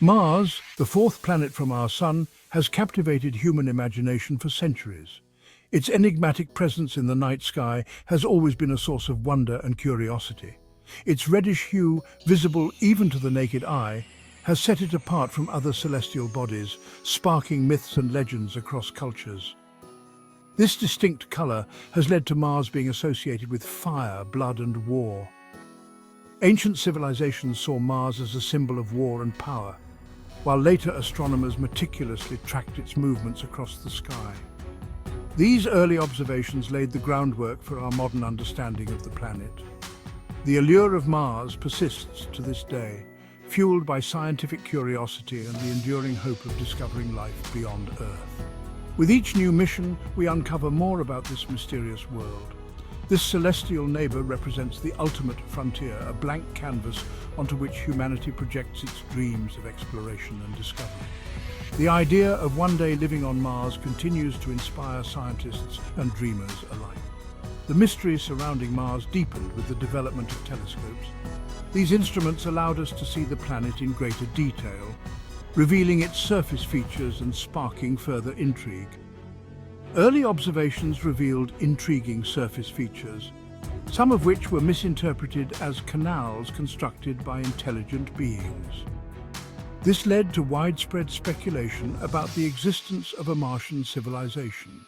Mars, the fourth planet from our Sun, has captivated human imagination for centuries. Its enigmatic presence in the night sky has always been a source of wonder and curiosity. Its reddish hue, visible even to the naked eye, has set it apart from other celestial bodies, sparking myths and legends across cultures. This distinct color has led to Mars being associated with fire, blood, and war. Ancient civilizations saw Mars as a symbol of war and power, while later astronomers meticulously tracked its movements across the sky. These early observations laid the groundwork for our modern understanding of the planet. The allure of Mars persists to this day, fueled by scientific curiosity and the enduring hope of discovering life beyond Earth. With each new mission, we uncover more about this mysterious world. This celestial neighbor represents the ultimate frontier, a blank canvas onto which humanity projects its dreams of exploration and discovery. The idea of one day living on Mars continues to inspire scientists and dreamers alike. The mystery surrounding Mars deepened with the development of telescopes. These instruments allowed us to see the planet in greater detail, revealing its surface features and sparking further intrigue. Early observations revealed intriguing surface features, some of which were misinterpreted as canals constructed by intelligent beings. This led to widespread speculation about the existence of a Martian civilization.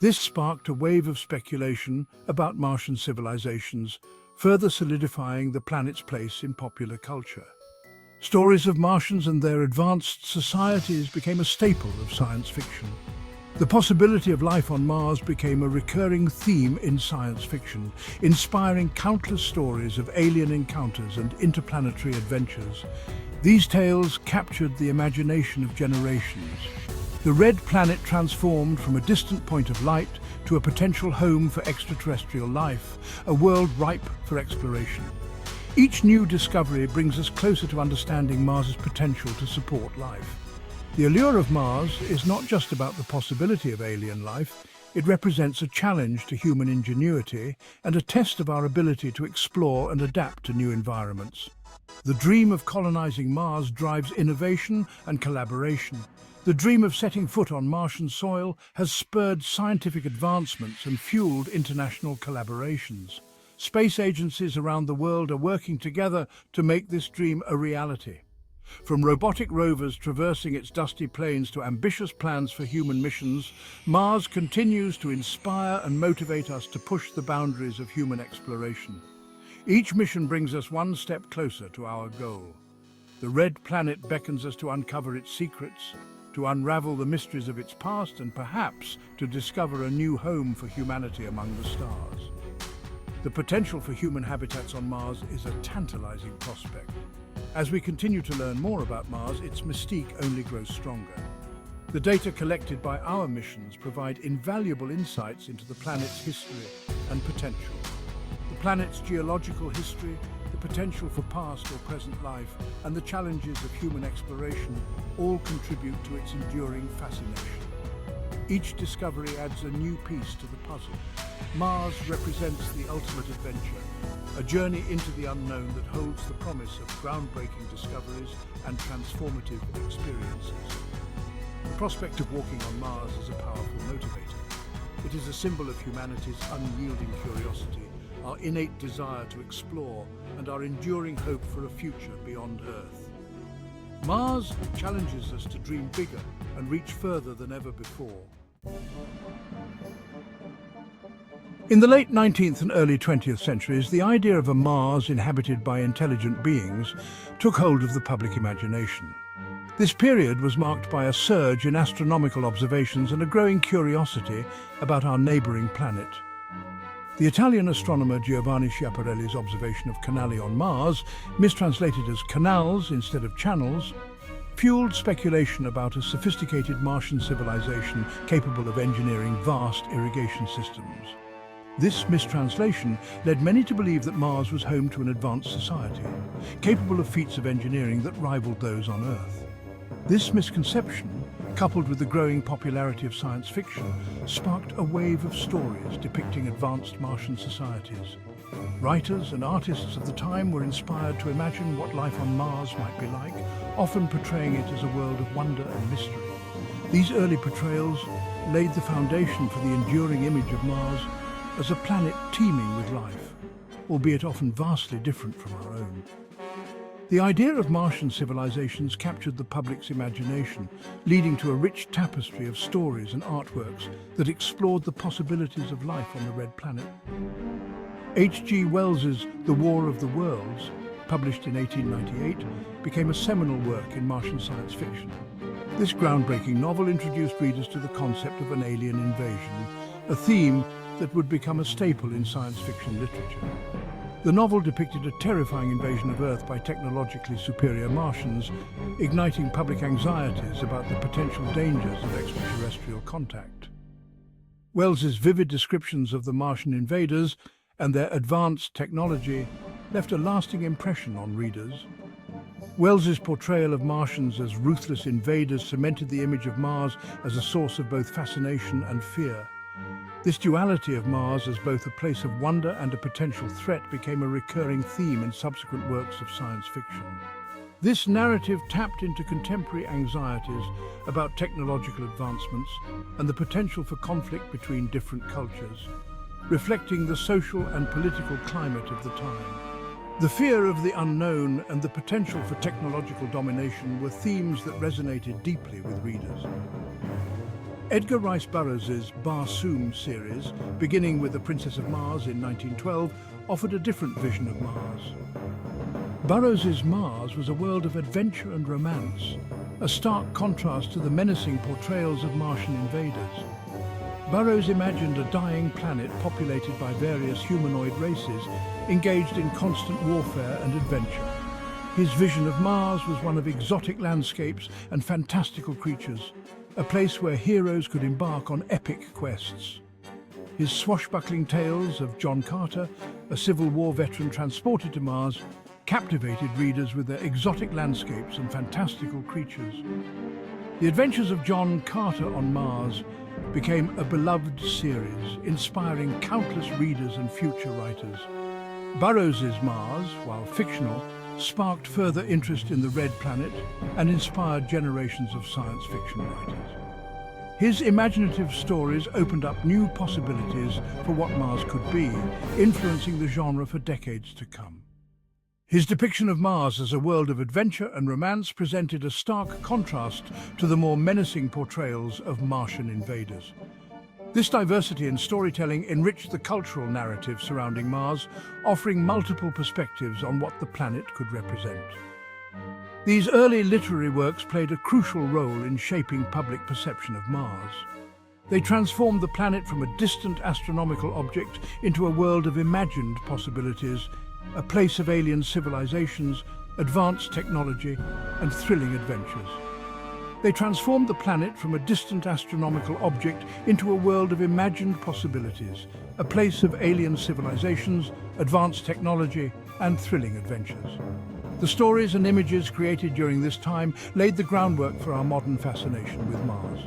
This sparked a wave of speculation about Martian civilizations, further solidifying the planet's place in popular culture. Stories of Martians and their advanced societies became a staple of science fiction. The possibility of life on Mars became a recurring theme in science fiction, inspiring countless stories of alien encounters and interplanetary adventures. These tales captured the imagination of generations. The red planet transformed from a distant point of light to a potential home for extraterrestrial life, a world ripe for exploration. Each new discovery brings us closer to understanding Mars's potential to support life. The allure of Mars is not just about the possibility of alien life, it represents a challenge to human ingenuity and a test of our ability to explore and adapt to new environments. The dream of colonizing Mars drives innovation and collaboration. The dream of setting foot on Martian soil has spurred scientific advancements and fueled international collaborations. Space agencies around the world are working together to make this dream a reality. From robotic rovers traversing its dusty plains to ambitious plans for human missions, Mars continues to inspire and motivate us to push the boundaries of human exploration. Each mission brings us one step closer to our goal. The red planet beckons us to uncover its secrets, to unravel the mysteries of its past, and perhaps to discover a new home for humanity among the stars. The potential for human habitats on Mars is a tantalizing prospect. As we continue to learn more about Mars, its mystique only grows stronger. The data collected by our missions provide invaluable insights into the planet's history and potential. The planet's geological history, the potential for past or present life, and the challenges of human exploration all contribute to its enduring fascination. Each discovery adds a new piece to the puzzle. Mars represents the ultimate adventure, a journey into the unknown that holds the promise of groundbreaking discoveries and transformative experiences. The prospect of walking on Mars is a powerful motivator. It is a symbol of humanity's unyielding curiosity, our innate desire to explore, and our enduring hope for a future beyond Earth. Mars challenges us to dream bigger and reach further than ever before. In the late 19th and early 20th centuries, the idea of a Mars inhabited by intelligent beings took hold of the public imagination. This period was marked by a surge in astronomical observations and a growing curiosity about our neighboring planet. The Italian astronomer Giovanni Schiaparelli's observation of canali on Mars, mistranslated as canals instead of channels, fueled speculation about a sophisticated Martian civilization capable of engineering vast irrigation systems. This mistranslation led many to believe that Mars was home to an advanced society, capable of feats of engineering that rivaled those on Earth. This misconception, coupled with the growing popularity of science fiction, sparked a wave of stories depicting advanced Martian societies. Writers and artists of the time were inspired to imagine what life on Mars might be like, often portraying it as a world of wonder and mystery. These early portrayals laid the foundation for the enduring image of Mars as a planet teeming with life, albeit often vastly different from our own. The idea of Martian civilizations captured the public's imagination, leading to a rich tapestry of stories and artworks that explored the possibilities of life on the Red Planet. H.G. Wells's The War of the Worlds, published in 1898, became a seminal work in Martian science fiction. This groundbreaking novel introduced readers to the concept of an alien invasion, a theme that would become a staple in science fiction literature. The novel depicted a terrifying invasion of Earth by technologically superior Martians, igniting public anxieties about the potential dangers of extraterrestrial contact. Wells's vivid descriptions of the Martian invaders and their advanced technology left a lasting impression on readers. Wells's portrayal of Martians as ruthless invaders cemented the image of Mars as a source of both fascination and fear. This duality of Mars as both a place of wonder and a potential threat became a recurring theme in subsequent works of science fiction. This narrative tapped into contemporary anxieties about technological advancements and the potential for conflict between different cultures, reflecting the social and political climate of the time. The fear of the unknown and the potential for technological domination were themes that resonated deeply with readers. Edgar Rice Burroughs' Barsoom series, beginning with The Princess of Mars in 1912, offered a different vision of Mars. Burroughs' Mars was a world of adventure and romance, a stark contrast to the menacing portrayals of Martian invaders. Burroughs imagined a dying planet populated by various humanoid races, engaged in constant warfare and adventure. His vision of Mars was one of exotic landscapes and fantastical creatures, a place where heroes could embark on epic quests. His swashbuckling tales of John Carter, a Civil War veteran transported to Mars, captivated readers with their exotic landscapes and fantastical creatures. The Adventures of John Carter on Mars became a beloved series, inspiring countless readers and future writers. Burroughs' Mars, while fictional, sparked further interest in the Red Planet and inspired generations of science fiction writers. His imaginative stories opened up new possibilities for what Mars could be, influencing the genre for decades to come. His depiction of Mars as a world of adventure and romance presented a stark contrast to the more menacing portrayals of Martian invaders. This diversity in storytelling enriched the cultural narrative surrounding Mars, offering multiple perspectives on what the planet could represent. These early literary works played a crucial role in shaping public perception of Mars. They transformed the planet from a distant astronomical object into a world of imagined possibilities, a place of alien civilizations, advanced technology, and thrilling adventures. They transformed the planet from a distant astronomical object into a world of imagined possibilities, a place of alien civilizations, advanced technology, and thrilling adventures. The stories and images created during this time laid the groundwork for our modern fascination with Mars.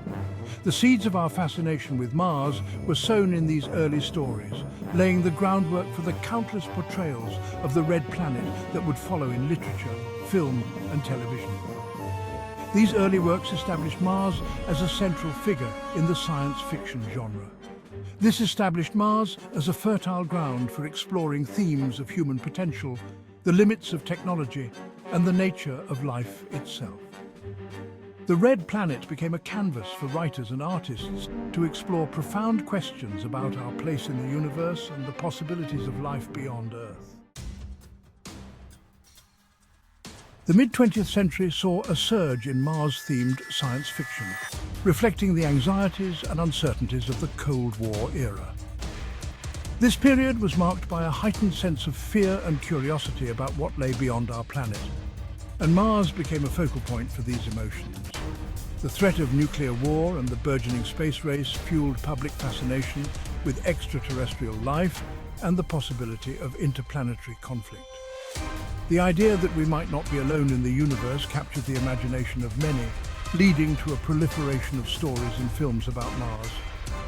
The seeds of our fascination with Mars were sown in these early stories, laying the groundwork for the countless portrayals of the Red Planet that would follow in literature, film, and television. These early works established Mars as a central figure in the science fiction genre. This established Mars as a fertile ground for exploring themes of human potential, the limits of technology, and the nature of life itself. The Red Planet became a canvas for writers and artists to explore profound questions about our place in the universe and the possibilities of life beyond Earth. The mid-20th century saw a surge in Mars-themed science fiction, reflecting the anxieties and uncertainties of the Cold War era. This period was marked by a heightened sense of fear and curiosity about what lay beyond our planet, and Mars became a focal point for these emotions. The threat of nuclear war and the burgeoning space race fueled public fascination with extraterrestrial life and the possibility of interplanetary conflict. The idea that we might not be alone in the universe captured the imagination of many, leading to a proliferation of stories and films about Mars.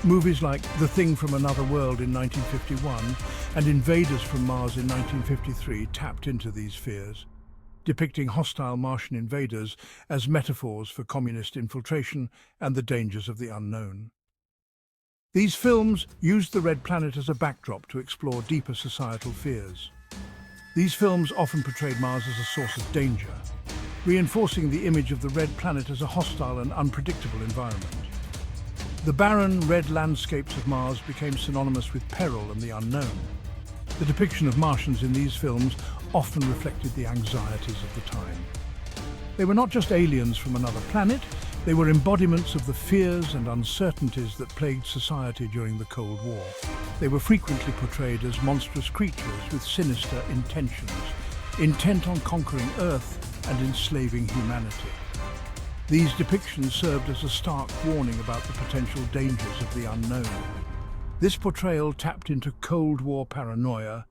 Movies like The Thing from Another World in 1951 and Invaders from Mars in 1953 tapped into these fears, depicting hostile Martian invaders as metaphors for communist infiltration and the dangers of the unknown. These films used the Red Planet as a backdrop to explore deeper societal fears. These films often portrayed Mars as a source of danger, reinforcing the image of the Red Planet as a hostile and unpredictable environment. The barren, red landscapes of Mars became synonymous with peril and the unknown. The depiction of Martians in these films often reflected the anxieties of the time. They were not just aliens from another planet, they were embodiments of the fears and uncertainties that plagued society during the Cold War. They were frequently portrayed as monstrous creatures with sinister intentions, intent on conquering Earth and enslaving humanity. These depictions served as a stark warning about the potential dangers of the unknown. This portrayal tapped into Cold War paranoia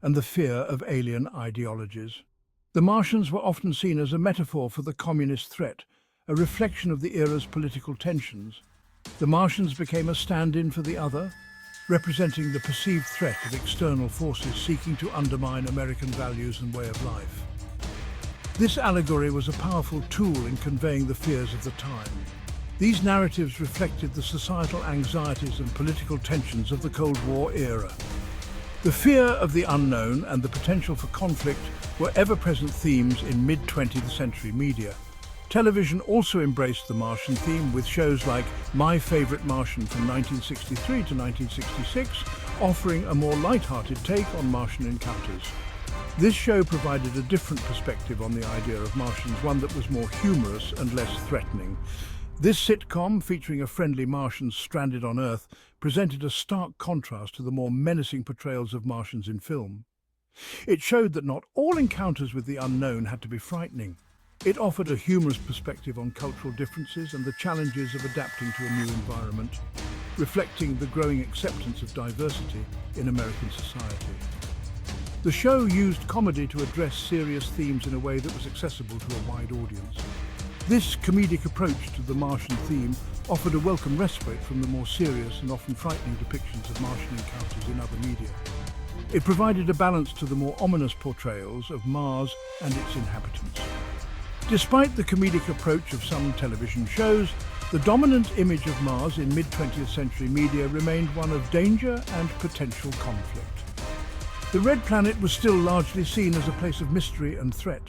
and the fear of alien ideologies. The Martians were often seen as a metaphor for the communist threat, a reflection of the era's political tensions. The Martians became a stand-in for the other, representing the perceived threat of external forces seeking to undermine American values and way of life. This allegory was a powerful tool in conveying the fears of the time. These narratives reflected the societal anxieties and political tensions of the Cold War era. The fear of the unknown and the potential for conflict were ever-present themes in mid-20th century media. Television also embraced the Martian theme with shows like My Favorite Martian from 1963 to 1966, offering a more light-hearted take on Martian encounters. This show provided a different perspective on the idea of Martians, one that was more humorous and less threatening. This sitcom, featuring a friendly Martian stranded on Earth, presented a stark contrast to the more menacing portrayals of Martians in film. It showed that not all encounters with the unknown had to be frightening. It offered a humorous perspective on cultural differences and the challenges of adapting to a new environment, reflecting the growing acceptance of diversity in American society. The show used comedy to address serious themes in a way that was accessible to a wide audience. This comedic approach to the Martian theme offered a welcome respite from the more serious and often frightening depictions of Martian encounters in other media. It provided a balance to the more ominous portrayals of Mars and its inhabitants. Despite the comedic approach of some television shows, the dominant image of Mars in mid-20th century media remained one of danger and potential conflict. The Red Planet was still largely seen as a place of mystery and threat.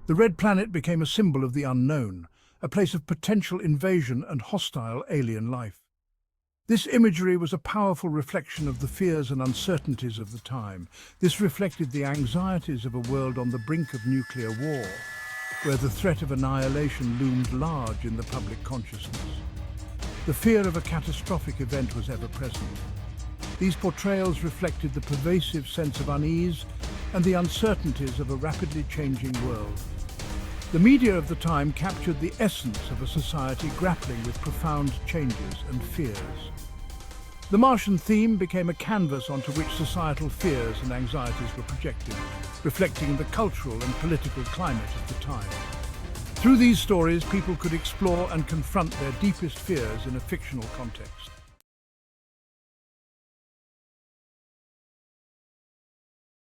The Red Planet became a symbol of the unknown, a place of potential invasion and hostile alien life. This imagery was a powerful reflection of the fears and uncertainties of the time. This reflected the anxieties of a world on the brink of nuclear war, where the threat of annihilation loomed large in the public consciousness. The fear of a catastrophic event was ever present. These portrayals reflected the pervasive sense of unease and the uncertainties of a rapidly changing world. The media of the time captured the essence of a society grappling with profound changes and fears. The Martian theme became a canvas onto which societal fears and anxieties were projected, reflecting the cultural and political climate of the time. Through these stories, people could explore and confront their deepest fears in a fictional context.